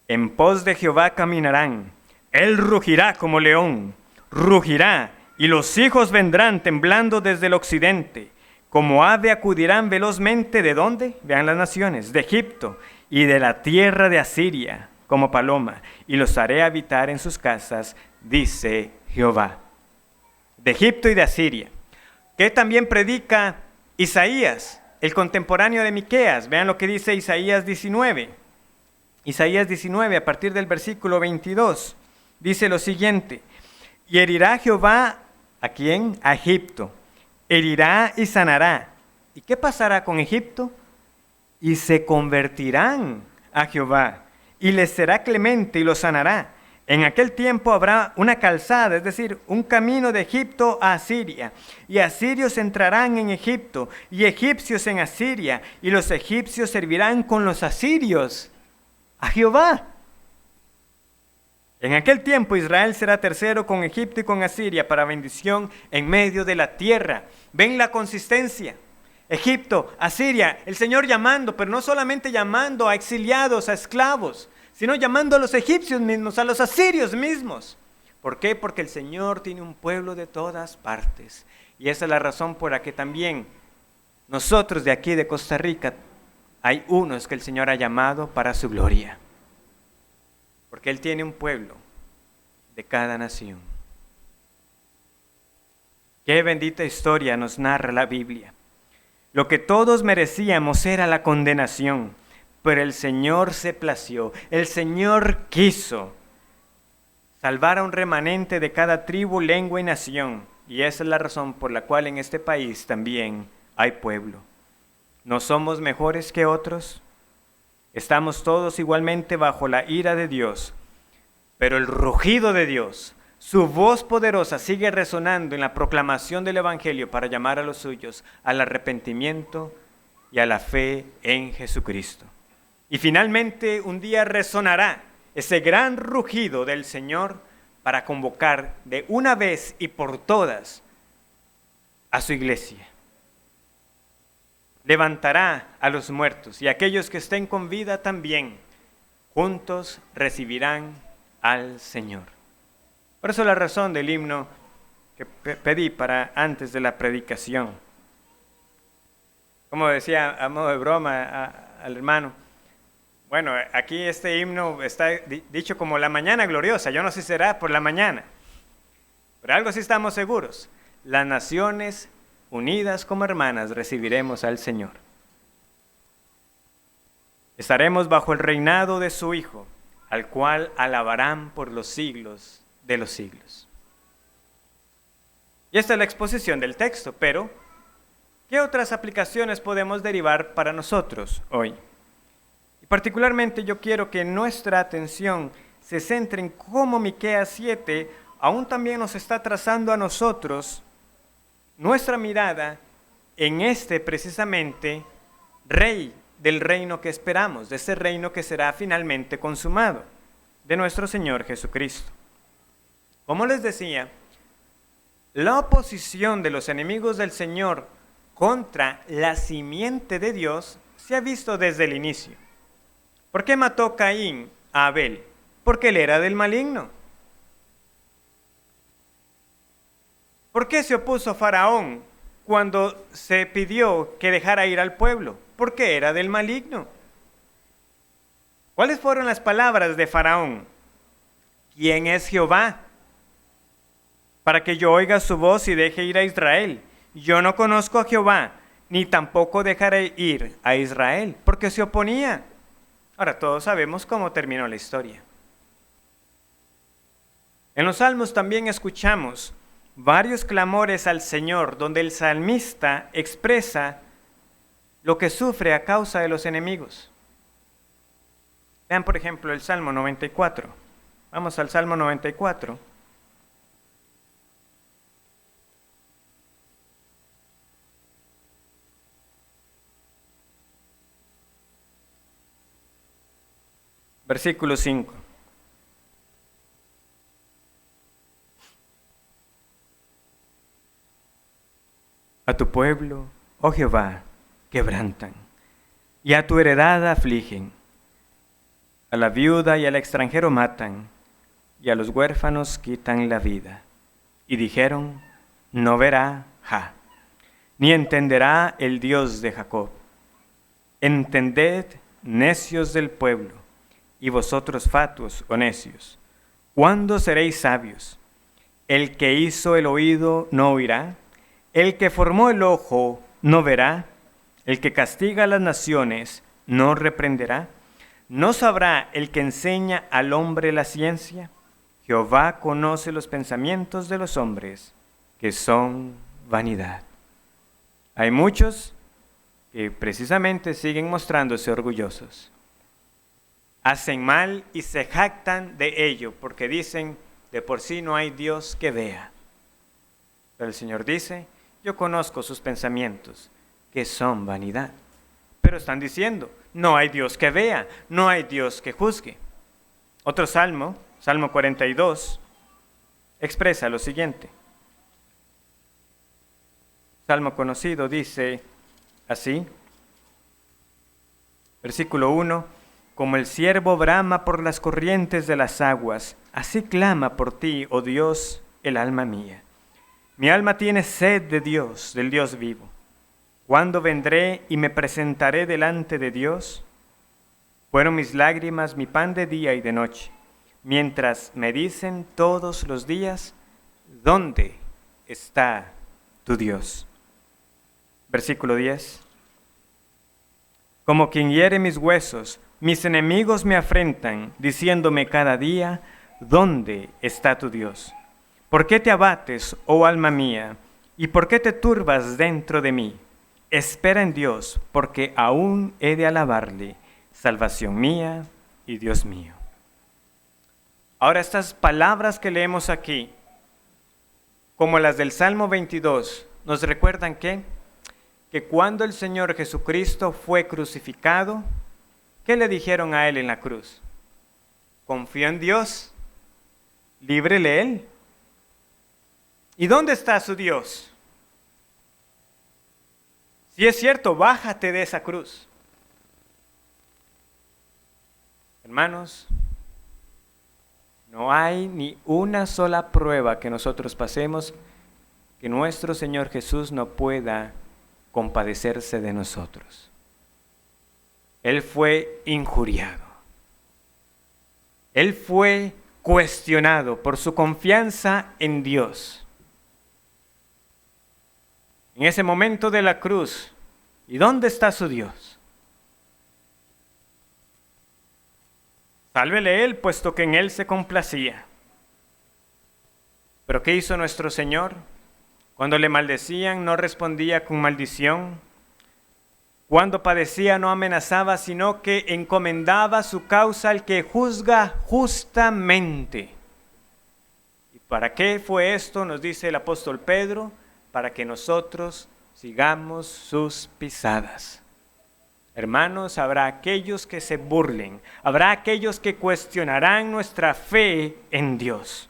En pos de Jehová caminarán, Él rugirá como león, rugirá, y los hijos vendrán temblando desde el occidente. Como ave acudirán velozmente, ¿de dónde? Vean las naciones, de Egipto y de la tierra de Asiria, como paloma, y los haré habitar en sus casas, dice Jehová. De Egipto y de Asiria. Que también predica Isaías, el contemporáneo de Miqueas. Vean lo que dice Isaías 19. Isaías 19, a partir del versículo 22, dice lo siguiente: y herirá Jehová, ¿a quién? A Egipto. Herirá y sanará. ¿Y qué pasará con Egipto? Y se convertirán a Jehová, y les será clemente y los sanará. En aquel tiempo habrá una calzada, es decir, un camino de Egipto a Asiria, y asirios entrarán en Egipto, y egipcios en Asiria, y los egipcios servirán con los asirios a Jehová. En aquel tiempo Israel será tercero con Egipto y con Asiria para bendición en medio de la tierra. ¿Ven la consistencia? Egipto, Asiria, el Señor llamando, pero no solamente llamando a exiliados, a esclavos, sino llamando a los egipcios mismos, a los asirios mismos. ¿Por qué? Porque el Señor tiene un pueblo de todas partes. Y esa es la razón por la que también nosotros de aquí de Costa Rica hay unos que el Señor ha llamado para su gloria. Porque Él tiene un pueblo de cada nación. Qué bendita historia nos narra la Biblia. Lo que todos merecíamos era la condenación, pero el Señor se plació, el Señor quiso salvar a un remanente de cada tribu, lengua y nación. Y esa es la razón por la cual en este país también hay pueblo. ¿No somos mejores que otros? Estamos todos igualmente bajo la ira de Dios, pero el rugido de Dios, su voz poderosa sigue resonando en la proclamación del Evangelio para llamar a los suyos al arrepentimiento y a la fe en Jesucristo. Y finalmente un día resonará ese gran rugido del Señor para convocar de una vez y por todas a su iglesia. Levantará a los muertos y aquellos que estén con vida también, juntos recibirán al Señor. Por eso la razón del himno que pedí para antes de la predicación. Como decía a modo de broma al hermano, Bueno, aquí este himno está dicho como la mañana gloriosa. Yo no sé si será por la mañana, pero algo sí estamos seguros. Las naciones unidas como hermanas recibiremos al Señor. Estaremos bajo el reinado de su Hijo, al cual alabarán por los siglos de los siglos. Y esta es la exposición del texto, pero ¿qué otras aplicaciones podemos derivar para nosotros hoy? Y particularmente yo quiero que nuestra atención se centre en cómo Miqueas 7 aún también nos está trazando a nosotros nuestra mirada en este precisamente Rey del reino que esperamos, de ese reino que será finalmente consumado, de nuestro Señor Jesucristo. Como les decía, la oposición de los enemigos del Señor contra la simiente de Dios se ha visto desde el inicio. ¿Por qué mató Caín a Abel? Porque él era del maligno. ¿Por qué se opuso Faraón cuando se pidió que dejara ir al pueblo? Porque era del maligno. ¿Cuáles fueron las palabras de Faraón? ¿Quién es Jehová para que yo oiga su voz y deje ir a Israel? Yo no conozco a Jehová, ni tampoco dejaré ir a Israel, porque se oponía. Ahora todos sabemos cómo terminó la historia. En los Salmos también escuchamos varios clamores al Señor, donde el salmista expresa lo que sufre a causa de los enemigos. Vean, por ejemplo, el Salmo 94. Vamos al Salmo 94. Versículo 5. A tu pueblo, oh Jehová, quebrantan, y a tu heredad afligen. A la viuda y al extranjero matan, y a los huérfanos quitan la vida. Y dijeron, no verá ni entenderá el Dios de Jacob. Entended, necios del pueblo, y vosotros fatuos o necios, ¿cuándo seréis sabios? El que hizo el oído no oirá, el que formó el ojo no verá, el que castiga a las naciones no reprenderá. ¿No sabrá el que enseña al hombre la ciencia? Jehová conoce los pensamientos de los hombres, que son vanidad. Hay muchos que precisamente siguen mostrándose orgullosos. Hacen mal y se jactan de ello, porque dicen, de por sí no hay Dios que vea. Pero el Señor dice, yo conozco sus pensamientos, que son vanidad. Pero están diciendo, no hay Dios que vea, no hay Dios que juzgue. Otro salmo, Salmo 42, expresa lo siguiente. Salmo conocido dice así, versículo 1, como el ciervo brama por las corrientes de las aguas, así clama por ti, oh Dios, el alma mía. Mi alma tiene sed de Dios, del Dios vivo. ¿Cuándo vendré y me presentaré delante de Dios? Fueron mis lágrimas mi pan de día y de noche, mientras me dicen todos los días, ¿dónde está tu Dios? Versículo 10. Como quien hiere mis huesos, mis enemigos me afrentan, diciéndome cada día, ¿dónde está tu Dios? ¿Por qué te abates, oh alma mía? ¿Y por qué te turbas dentro de mí? Espera en Dios, porque aún he de alabarle, salvación mía y Dios mío. Ahora estas palabras que leemos aquí, como las del Salmo 22, nos recuerdan que cuando el Señor Jesucristo fue crucificado, ¿qué le dijeron a él en la cruz? Confío en Dios, líbrele él. ¿Y dónde está su Dios? Si es cierto, bájate de esa cruz. Hermanos, no hay ni una sola prueba que nosotros pasemos que nuestro Señor Jesús no pueda compadecerse de nosotros. Él fue injuriado. Él fue cuestionado por su confianza en Dios. En ese momento de la cruz, ¿y dónde está su Dios? Sálvele Él, puesto que en Él se complacía. ¿Pero qué hizo nuestro Señor? Cuando le maldecían, no respondía con maldición. Cuando padecía, no amenazaba, sino que encomendaba su causa al que juzga justamente. ¿Y para qué fue esto? Nos dice el apóstol Pedro, para que nosotros sigamos sus pisadas. Hermanos, habrá aquellos que se burlen, habrá aquellos que cuestionarán nuestra fe en Dios.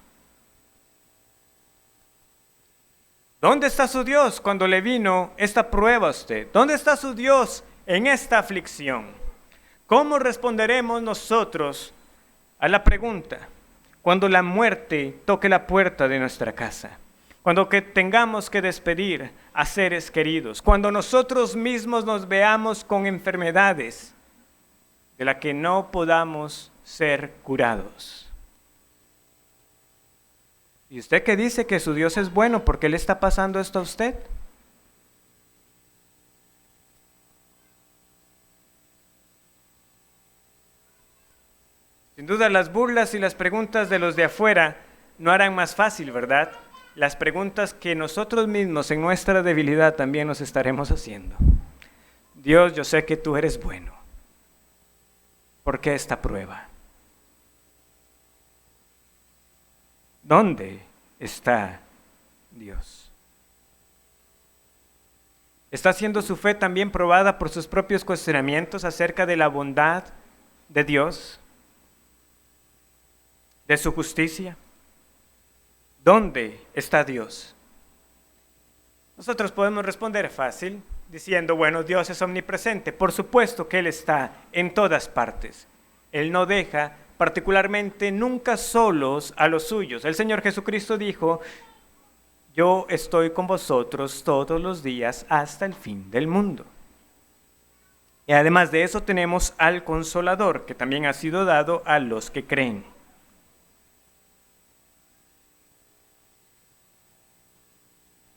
¿Dónde está su Dios cuando le vino esta prueba a usted? ¿Dónde está su Dios en esta aflicción? ¿Cómo responderemos nosotros a la pregunta cuando la muerte toque la puerta de nuestra casa? Cuando tengamos que despedir a seres queridos, cuando nosotros mismos nos veamos con enfermedades de las que no podamos ser curados. ¿Y usted qué dice que su Dios es bueno? ¿Por qué le está pasando esto a usted? Sin duda las burlas y las preguntas de los de afuera no harán más fácil, ¿verdad? Las preguntas que nosotros mismos en nuestra debilidad también nos estaremos haciendo. Dios, yo sé que tú eres bueno. ¿Por qué esta prueba? ¿Dónde está Dios? ¿Está siendo su fe también probada por sus propios cuestionamientos acerca de la bondad de Dios? ¿De su justicia? ¿Dónde está Dios? Nosotros podemos responder fácil, diciendo, bueno, Dios es omnipresente. Por supuesto que Él está en todas partes. Él no deja particularmente nunca solos a los suyos. El Señor Jesucristo dijo, yo estoy con vosotros todos los días hasta el fin del mundo. Y además de eso tenemos al Consolador, que también ha sido dado a los que creen.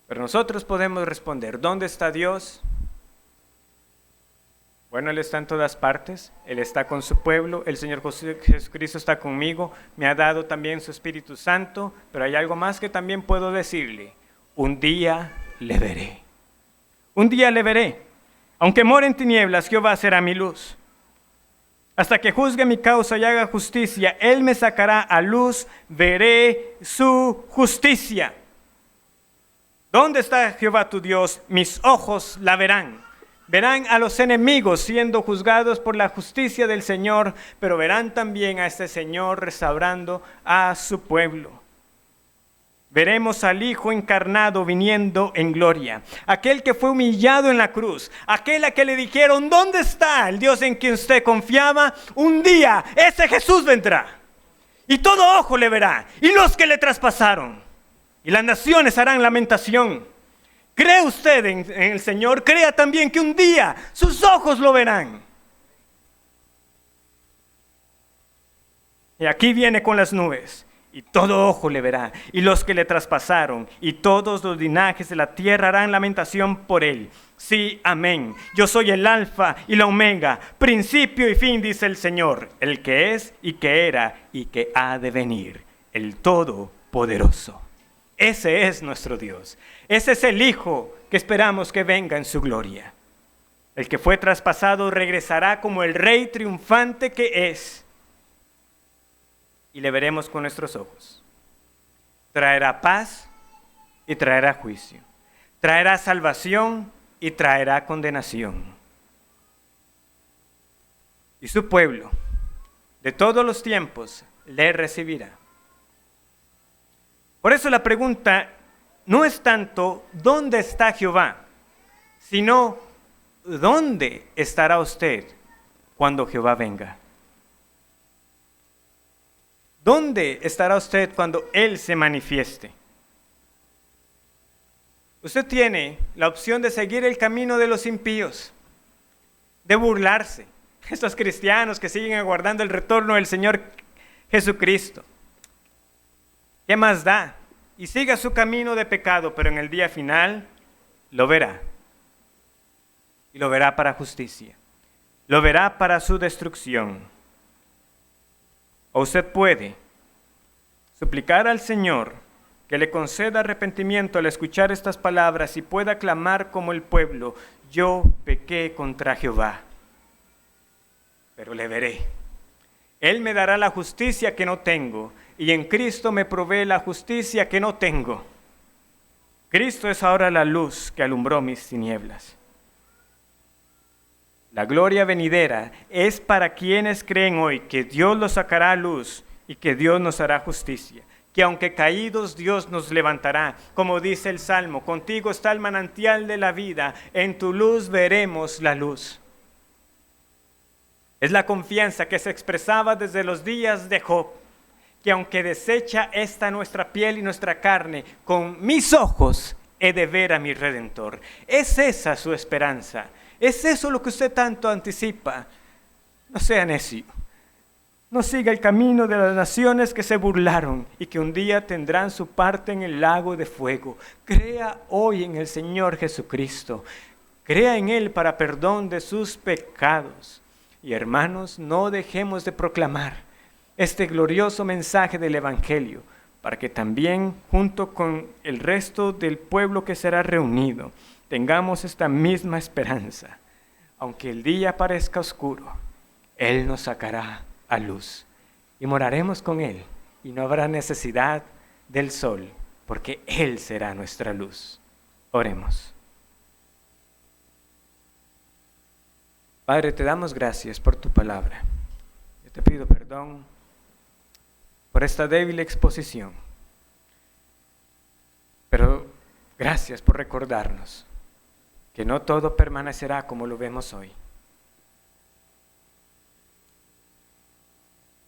Pero nosotros podemos responder, ¿dónde está Dios? Bueno, Él está en todas partes, Él está con su pueblo, el Señor Jesucristo está conmigo, me ha dado también su Espíritu Santo, pero hay algo más que también puedo decirle, un día le veré, un día le veré, aunque more en tinieblas, Jehová será mi luz. Hasta que juzgue mi causa y haga justicia, Él me sacará a luz, veré su justicia. ¿Dónde está Jehová tu Dios? Mis ojos la verán. Verán a los enemigos siendo juzgados por la justicia del Señor, pero verán también a este Señor restaurando a su pueblo. Veremos al Hijo encarnado viniendo en gloria, aquel que fue humillado en la cruz, aquel a que le dijeron, ¿dónde está el Dios en quien usted confiaba? Un día ese Jesús vendrá y todo ojo le verá, y los que le traspasaron. Y las naciones harán lamentación. ¿Cree usted en el Señor? Crea también que un día sus ojos lo verán. Y aquí viene con las nubes. Y todo ojo le verá. Y los que le traspasaron. Y todos los linajes de la tierra harán lamentación por él. Sí, amén. Yo soy el alfa y la omega. Principio y fin, dice el Señor. El que es y que era y que ha de venir. El Todopoderoso. Ese es nuestro Dios. Ese es el Hijo que esperamos que venga en su gloria. El que fue traspasado regresará como el Rey triunfante que es. Y le veremos con nuestros ojos. Traerá paz y traerá juicio. Traerá salvación y traerá condenación. Y su pueblo, de todos los tiempos, le recibirá. Por eso la pregunta no es tanto ¿dónde está Jehová?, sino ¿dónde estará usted cuando Jehová venga? ¿Dónde estará usted cuando Él se manifieste? Usted tiene la opción de seguir el camino de los impíos, de burlarse, Estos cristianos que siguen aguardando el retorno del Señor Jesucristo. ¿Qué más da? Y siga su camino de pecado, pero en el día final lo verá. Y lo verá para justicia. Lo verá para su destrucción. O usted puede suplicar al Señor que le conceda arrepentimiento al escuchar estas palabras y pueda clamar como el pueblo: yo pequé contra Jehová, pero le veré. Él me dará la justicia que no tengo, y en Cristo me provee la justicia que no tengo. Cristo es ahora la luz que alumbró mis tinieblas. La gloria venidera es para quienes creen hoy que Dios los sacará a luz y que Dios nos hará justicia. Que aunque caídos, Dios nos levantará. Como dice el Salmo: contigo está el manantial de la vida, en tu luz veremos la luz. Es la confianza que se expresaba desde los días de Job, que aunque desecha esta nuestra piel y nuestra carne, con mis ojos he de ver a mi Redentor. Es esa su esperanza. ¿Es eso lo que usted tanto anticipa? No sea necio. No siga el camino de las naciones que se burlaron y que un día tendrán su parte en el lago de fuego. Crea hoy en el Señor Jesucristo. Crea en Él para perdón de sus pecados. Y hermanos, no dejemos de proclamar este glorioso mensaje del Evangelio, para que también, junto con el resto del pueblo que será reunido, tengamos esta misma esperanza. Aunque el día parezca oscuro, Él nos sacará a luz y moraremos con Él, y no habrá necesidad del sol, porque Él será nuestra luz. Oremos. Padre, te damos gracias por tu palabra. Yo te pido perdón por esta débil exposición, pero gracias por recordarnos que no todo permanecerá como lo vemos hoy.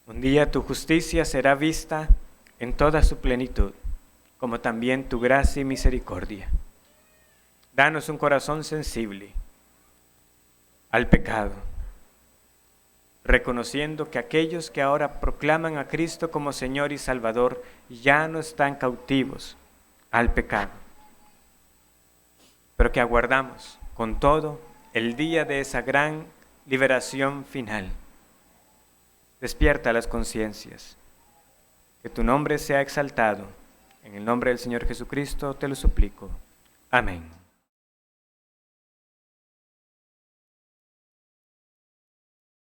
Un día tu justicia será vista en toda su plenitud, como también tu gracia y misericordia. Danos un corazón sensible al pecado, reconociendo que aquellos que ahora proclaman a Cristo como Señor y Salvador ya no están cautivos al pecado, pero que aguardamos con todo el día de esa gran liberación final. Despierta las conciencias, que tu nombre sea exaltado. En el nombre del Señor Jesucristo te lo suplico. Amén.